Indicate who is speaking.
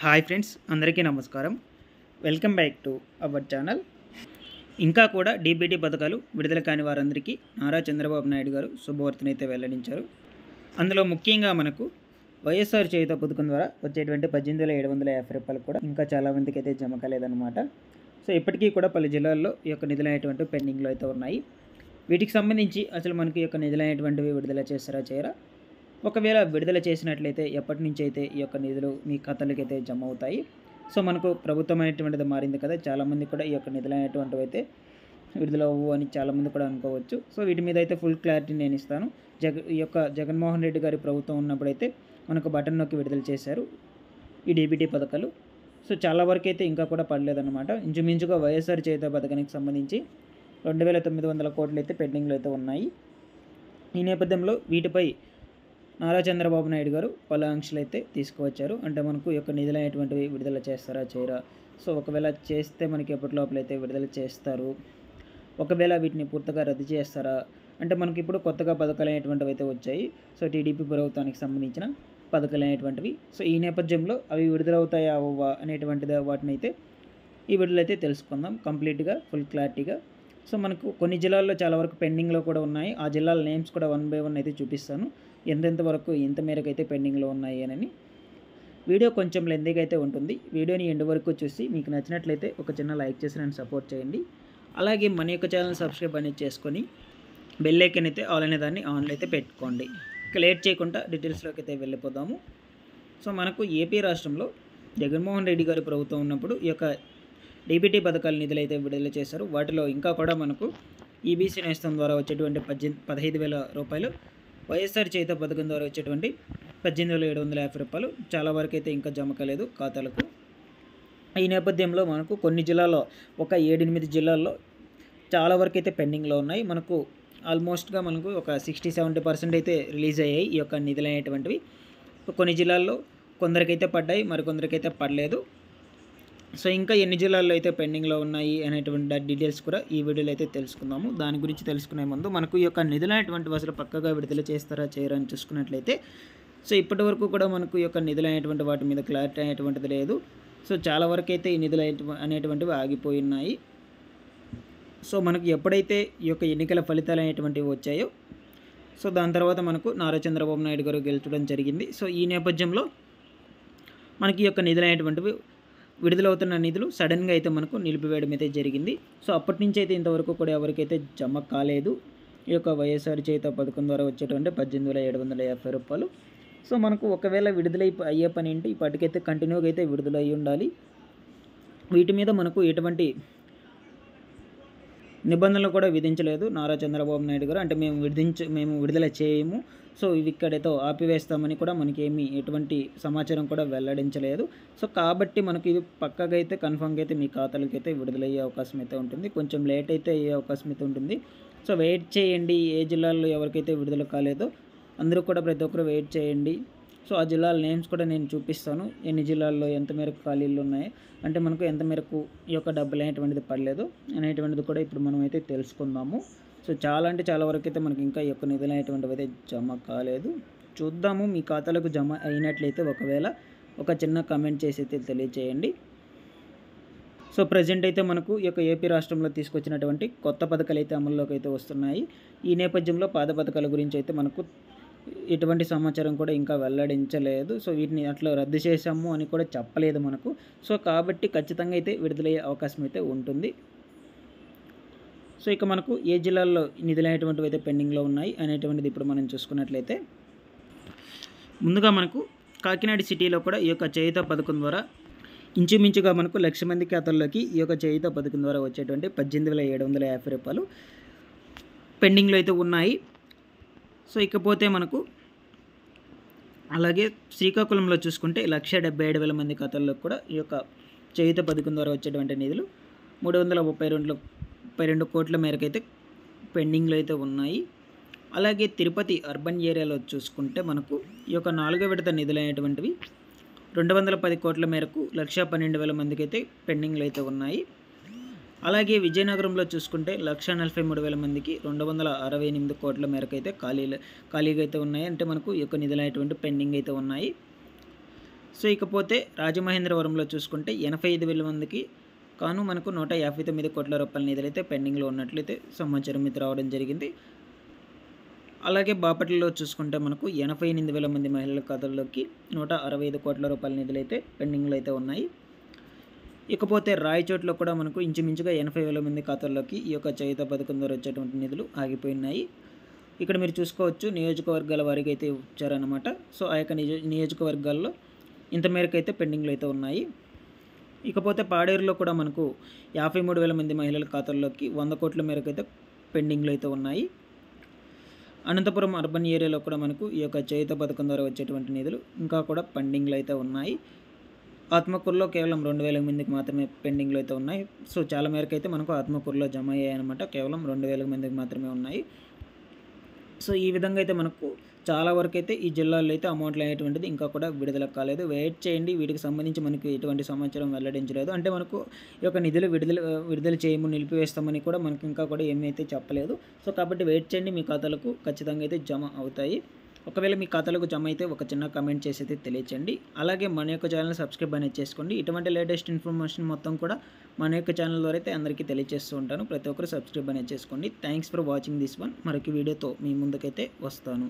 Speaker 1: Hi friends, అందరికీ నమస్కారం. Welcome back to our channel. ఇంకా కూడా డీబీటీ పథకాలు విడుదల కాని వారందరికీ నారా చంద్రబాబు నాయుడు గారు శుభవార్తనైతే వెల్లడించారు. అందులో ముఖ్యంగా మనకు వైఎస్ఆర్ చేయూత పథకం ద్వారా వచ్చేటువంటి 18,750 రూపాయలు కూడా ఇంకా చాలామందికి అయితే జమ కాలేదన్నమాట. సో ఇప్పటికీ కూడా పలు జిల్లాల్లో ఈ యొక్క నిధులు అనేటువంటి పెండింగ్లో అయితే ఉన్నాయి. వీటికి సంబంధించి అసలు మనకి ఈ యొక్క నిధులు అనేటువంటివి విడుదల చేస్తారా చేయరా, ఒకవేళ విడుదల చేసినట్లయితే ఎప్పటి నుంచి అయితే ఈ యొక్క నిధులు మీ ఖాతాలకి అయితే జమ అవుతాయి. సో మనకు ప్రభుత్వం అనేటువంటిది మారింది కదా, చాలామంది కూడా ఈ యొక్క నిధులు అనేటువంటివి అయితే విడుదల అవ్వు అని చాలామంది కూడా అనుకోవచ్చు. సో వీటి మీద అయితే ఫుల్ క్లారిటీ నేను ఇస్తాను. ఈ యొక్క జగన్మోహన్ రెడ్డి గారి ప్రభుత్వం ఉన్నప్పుడైతే మనకు బటన్ నొక్కి విడుదల చేశారు ఈ డీబీటీ పథకాలు. సో చాలా వరకు అయితే ఇంకా కూడా పడలేదన్నమాట. ఇంచుమించుగా వైఎస్ఆర్ చేయూత పథకానికి సంబంధించి 2,900 కోట్లు అయితే పెండింగ్లో అయితే ఉన్నాయి. ఈ నేపథ్యంలో వీటిపై నారా చంద్రబాబు నాయుడు గారు పలు ఆంక్షలు అయితే తీసుకువచ్చారు. అంటే మనకు ఈ యొక్క నిధులు అనేటువంటివి విడుదల చేస్తారా చేయరా, సో ఒకవేళ చేస్తే మనకి ఎప్పటి లోపల అయితే విడుదల చేస్తారు, ఒకవేళ వీటిని పూర్తిగా రద్దు చేస్తారా అంటే మనకి ఇప్పుడు కొత్తగా పథకాలు అనేటువంటివి అయితే వచ్చాయి. సో టీడీపీ ప్రభుత్వానికి సంబంధించిన పథకాలు అనేటువంటివి. సో ఈ నేపథ్యంలో అవి విడుదలవుతాయా అవ్వవా అనేటువంటిది వాటిని అయితే ఈ వీడియోలో అయితే తెలుసుకుందాం కంప్లీట్గా ఫుల్ క్లారిటీగా. సో మనకు కొన్ని జిల్లాల్లో చాలా వరకు పెండింగ్లో కూడా ఉన్నాయి. ఆ జిల్లాల నేమ్స్ కూడా 1 బై 1 అయితే చూపిస్తాను, ఎంతెంత వరకు ఎంత మేరకు అయితే పెండింగ్లో ఉన్నాయి అని. వీడియో కొంచెం లెంతీగా అయితే ఉంటుంది. వీడియోని ఎండ్ వరకు చూసి మీకు నచ్చినట్లయితే ఒక చిన్న లైక్ చేసి నన్ను సపోర్ట్ చేయండి. అలాగే మన యొక్క ఛానల్ సబ్స్క్రైబ్ అనేది చేసుకొని బెల్ ఐకాన్ అయితే ఆల్ అనే దాన్ని ఆన్లో అయితే పెట్టుకోండి. ఇక లేట్ చేయకుండా డీటెయిల్స్లోకి అయితే వెళ్ళిపోదాము. సో మనకు ఏపీ రాష్ట్రంలో జగన్మోహన్ రెడ్డి గారి ప్రభుత్వం ఉన్నప్పుడు ఈ యొక్క డీబీటీ పథకాల నిధులు అయితే విడుదల చేశారు. వాటిలో ఇంకా కూడా మనకు ఈబీసీ నేస్తం ద్వారా వచ్చేటువంటి 15,000 రూపాయలు, వైఎస్ఆర్ చేయూత పథకం ద్వారా వచ్చేటువంటి 18,750 రూపాయలు చాలా వరకు అయితే ఇంకా జమ కాలేదు ఖాతాలకు. ఈ నేపథ్యంలో మనకు కొన్ని జిల్లాల్లో ఒక 7-8 జిల్లాల్లో చాలా వరకు అయితే పెండింగ్లో ఉన్నాయి. మనకు ఆల్మోస్ట్గా మనకు ఒక 60-70% అయితే రిలీజ్ అయ్యాయి ఈ యొక్క నిధులు అనేటువంటివి. కొన్ని జిల్లాల్లో కొందరికైతే పడ్డాయి, మరికొందరికైతే పడలేదు. సో ఇంకా ఎన్ని జిల్లాల్లో అయితే పెండింగ్లో ఉన్నాయి అనేటువంటి డీటెయిల్స్ కూడా ఈ వీడియోలో అయితే తెలుసుకుందాము. దాని గురించి తెలుసుకునే ముందు మనకు ఈ యొక్క నిధులు అనేటువంటివి అసలు పక్కగా విడుదల చేస్తారా చేయరా అని చూసుకున్నట్లయితే, సో ఇప్పటి వరకు కూడా మనకు ఈ యొక్క నిధులు అనేటువంటి వాటి మీద క్లారిటీ అనేటువంటిది లేదు. సో చాలా వరకు అయితే ఈ నిధులు అనేటువంటివి ఆగిపోయి ఉన్నాయి. సో మనకు ఎప్పుడైతే ఈ యొక్క ఎన్నికల ఫలితాలు అనేటువంటివి వచ్చాయో, సో దాని తర్వాత మనకు నారా చంద్రబాబు నాయుడు గారు గెలుచడం జరిగింది. సో ఈ నేపథ్యంలో మనకి ఈ యొక్క నిధులు అనేటువంటివి విడుదలవుతున్న నిధులు సడన్గా అయితే మనకు నిలిపివేయడం అయితే జరిగింది. సో అప్పటి నుంచి అయితే ఇంతవరకు కూడా ఎవరికైతే జమ కాలేదు ఈ యొక్క వైఎస్ఆర్ చేయూత పథకం ద్వారా వచ్చేటువంటి 18,750 రూపాయలు. సో మనకు ఒకవేళ విడుదల అయ్యే పని ఏంటి, ఇప్పటికైతే కంటిన్యూగా అయితే విడుదల అయ్యి ఉండాలి. వీటి మీద మనకు ఎటువంటి నిబంధనలు కూడా విధించలేదు నారా చంద్రబాబు నాయుడు గారు. అంటే మేము విడుదల చేయము, సో ఇవి ఇక్కడైతే ఆపివేస్తామని కూడా మనకి ఎటువంటి సమాచారం కూడా వెల్లడించలేదు. సో కాబట్టి మనకి ఇది పక్కగా అయితే కన్ఫర్మ్గా అయితే మీ ఖాతాలకి అయితే విడుదలయ్యే అవకాశం అయితే ఉంటుంది. కొంచెం లేట్ అయితే అయ్యే అవకాశం అయితే ఉంటుంది. సో వెయిట్ చేయండి. ఏ జిల్లాల్లో ఎవరికైతే విడుదల కాలేదో అందరూ కూడా ప్రతి ఒక్కరు వెయిట్ చేయండి. సో ఆ జిల్లాల నేమ్స్ కూడా నేను చూపిస్తాను, ఎన్ని జిల్లాల్లో ఎంత మేరకు ఖాళీలు ఉన్నాయి, అంటే మనకు ఎంత మేరకు ఈ యొక్క డబ్బులు అనేటువంటిది పడలేదు అనేటువంటిది కూడా ఇప్పుడు మనం అయితే తెలుసుకుందాము. సో చాలా అంటే చాలా వరకు అయితే మనకి ఇంకా ఈ యొక్క నిధులు అనేటువంటివి అయితే జమ కాలేదు. చూద్దాము మీ ఖాతాలకు జమ అయినట్లయితే ఒకవేళ ఒక చిన్న కామెంట్ చేసి అయితే తెలియచేయండి. సో ప్రజెంట్ అయితే మనకు ఈ యొక్క ఏపీ రాష్ట్రంలో తీసుకొచ్చినటువంటి కొత్త పథకాలు అయితే అమల్లోకి అయితే వస్తున్నాయి. ఈ నేపథ్యంలో పాత పథకాల గురించి అయితే మనకు ఎటువంటి సమాచారం కూడా ఇంకా వెల్లడించలేదు. సో వీటిని అట్లా రద్దు చేశాము అని కూడా చెప్పలేదు మనకు. సో కాబట్టి ఖచ్చితంగా అయితే విడుదలయ్యే అవకాశం అయితే ఉంటుంది. సో ఇక మనకు ఏ జిల్లాల్లో నిధులు అనేటువంటివి అయితే పెండింగ్లో ఉన్నాయి అనేటువంటిది ఇప్పుడు మనం చూసుకున్నట్లయితే, ముందుగా మనకు కాకినాడ సిటీలో కూడా ఈ యొక్క చేయూత పథకం ద్వారా ఇంచుమించుగా మనకు 1,00,000 మంది ఖాతాల్లోకి ఈ యొక్క చేయూత పథకం ద్వారా వచ్చేటువంటి 18,750 రూపాయలు పెండింగ్లో అయితే ఉన్నాయి. సో ఇకపోతే మనకు అలాగే శ్రీకాకుళంలో చూసుకుంటే 1,77,000 మంది ఖాతాల్లో కూడా ఈ యొక్క చేయూత పథకం ద్వారా వచ్చేటువంటి నిధులు 332 కోట్ల మేరకు అయితే పెండింగ్లో అయితే ఉన్నాయి. అలాగే తిరుపతి అర్బన్ ఏరియాలో చూసుకుంటే మనకు ఈ యొక్క 4వ విడత నిధులు అనేటువంటివి 210 కోట్ల మేరకు 1,12,000 మందికి అయితే పెండింగ్లో అయితే ఉన్నాయి. అలాగే విజయనగరంలో చూసుకుంటే 1,43,000 మందికి 268 కోట్ల మేరకు అయితే ఖాళీగా అయితే ఉన్నాయి. అంటే మనకు ఈ యొక్క నిధులు అనేటువంటి పెండింగ్ అయితే ఉన్నాయి. సో ఇకపోతే రాజమహేంద్రవరంలో చూసుకుంటే 85,000 మందికి కాను మనకు 159 కోట్ల రూపాయల నిధులైతే పెండింగ్లో ఉన్నట్లయితే సమాచారం అయితే రావడం జరిగింది. అలాగే బాపట్లలో చూసుకుంటే మనకు 88,000 మంది మహిళల ఖాతాల్లోకి 165 కోట్ల రూపాయల నిధులైతే పెండింగ్లో అయితే ఉన్నాయి. ఇకపోతే రాయచోట్లో కూడా మనకు ఇంచుమించుగా 80,000 మంది ఖాతాల్లోకి ఈ యొక్క చేయూత పథకం ద్వారా వచ్చేటువంటి నిధులు ఆగిపోయినాయి. ఇక్కడ మీరు చూసుకోవచ్చు నియోజకవర్గాల వారికి అయితే ఇచ్చారన్నమాట. సో ఆ యొక్క నియోజకవర్గాల్లో ఇంత మేరకు అయితే పెండింగ్లో అయితే ఉన్నాయి. ఇకపోతే పాడేరులో కూడా మనకు 53,000 మంది మహిళల ఖాతాల్లోకి 100 కోట్ల మేరకు అయితే పెండింగ్లో అయితే ఉన్నాయి. అనంతపురం అర్బన్ ఏరియాలో కూడా మనకు ఈ యొక్క చేయూత పథకం ద్వారా వచ్చేటువంటి నిధులు ఇంకా కూడా పెండింగ్లో అయితే ఉన్నాయి. ఆత్మకూరులో కేవలం 2,000 మందికి మాత్రమే పెండింగ్లో అయితే ఉన్నాయి. సో చాలా మేరకు అయితే మనకు ఆత్మకూరులో జమ అయ్యాయి అనమాట. కేవలం 2,000 మందికి మాత్రమే ఉన్నాయి. సో ఈ విధంగా అయితే మనకు చాలా వరకు అయితే ఈ జిల్లాల్లో అయితే అమౌంట్లు అనేటువంటిది ఇంకా కూడా విడుదల కాలేదు. వెయిట్ చేయండి, వీటికి సంబంధించి మనకి ఎటువంటి సమాచారం వెల్లడించలేదు. అంటే మనకు ఈ యొక్క నిధులు విడుదల చేయము, నిలిపివేస్తామని కూడా మనకు ఇంకా కూడా ఏమైతే చెప్పలేదు. సో కాబట్టి వెయిట్ చేయండి, మీ ఖాతాలకు ఖచ్చితంగా అయితే జమ అవుతాయి. ఒకవేళ మీ ఖాతాలకు జమ అయితే ఒక చిన్న కామెంట్ చేసి అయితే తెలియచేయండి. అలాగే మన యొక్క ఛానల్ సబ్స్క్రైబ్ అనేది చేసుకోండి. ఇటువంటి లేటెస్ట్ ఇన్ఫర్మేషన్ మొత్తం కూడా మన యొక్క ఛానల్ ద్వారా అయితే అందరికీ తెలియజేస్తూ ఉంటాను. ప్రతి ఒక్కరు సబ్స్క్రైబ్ అనేది చేసుకోండి. Thanks for watching this one. మరొక వీడియోతో మీ ముందుకైతే వస్తాను.